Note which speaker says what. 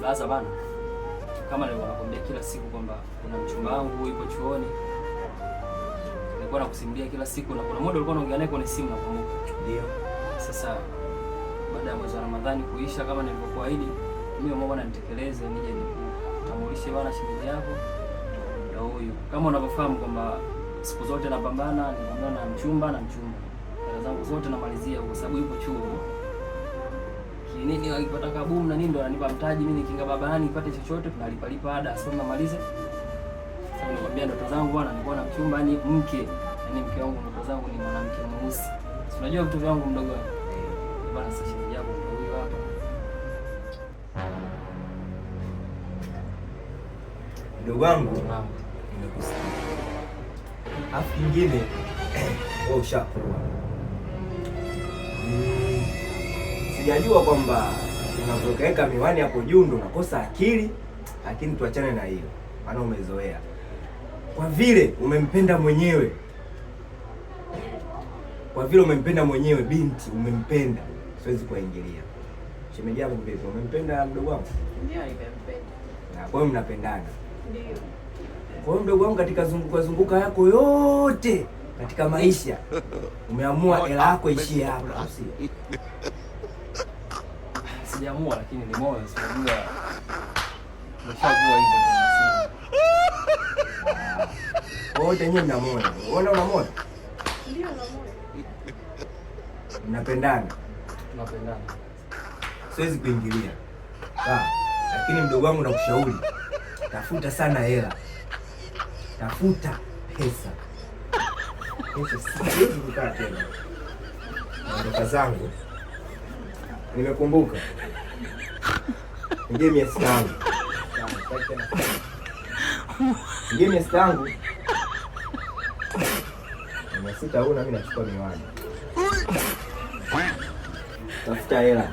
Speaker 1: Sasa bana, kama nilikuwa nakwambia kila siku kwamba kuna mchumba wangu yuko chuoni. Nilikuwa nakusimulia kila siku na kuna muda ulikuwa unaongea naye kwenye simu nakumbuka.
Speaker 2: Ndio.
Speaker 1: Sasa baada ya mwezi wa Ramadhani kuisha kama nilivyokuahidi, mimi mama nitekeleze nije nikutambulishe bana shemeji yako. Ndio huyu. Kama unavyofahamu kwamba siku zote napambana, ninaona na mchumba. Hela zangu zote namalizia kwa sababu yuko chuo. Nini akipata kabumu na nini ndo ananipa mtaji, mimi nikinga babani nipate chochote tunalipa ada sio namalize. Sasa nikwambia ndoto zangu bwana, nilikuwa na mchumba ni mke. Yaani mke wangu, ndoto zangu ni mwanamke mweusi. Unajua vitu vyangu mdogo wangu. Bwana sasa shemeji yako ndio huyo hapa.
Speaker 2: Mdogo wangu, nimekusikia. Afu kingine wewe ushakuwa. Sijajua kwamba unapokaweka miwani hapo juu ndo unakosa akili, lakini tuachane na hiyo. Maana umezoea. Kwa vile umempenda mwenyewe. Binti umempenda. Siwezi kuingilia. Shemeji yangu vipi? Umempenda mdogo wangu?
Speaker 3: Ndio, nimempenda.
Speaker 2: Na kwa hiyo mnapendana?
Speaker 3: Ndio.
Speaker 2: Kwa hiyo mdogo wangu, katika zunguka yako yote katika maisha umeamua hela yako ishie hapa, si?
Speaker 1: Sijaamua, lakini ni moyo sijua. Nimeshakuwa hivyo tena.
Speaker 2: Wote nyinyi mna moyo. Unaona una moyo?
Speaker 3: Ndio, na moyo.
Speaker 2: Mnapendana?
Speaker 1: Tunapendana.
Speaker 2: Siwezi kuingilia. Sawa. Lakini mdogo wangu nakushauri, tafuta sana hela. Tafuta pesa. Siwezi kukaa tena. Ndoto zangu nimekumbuka. Ngie miezi yangu. Ngie miezi yangu. Nimesita huu na mimi nachukua miwani. Tafuta hela.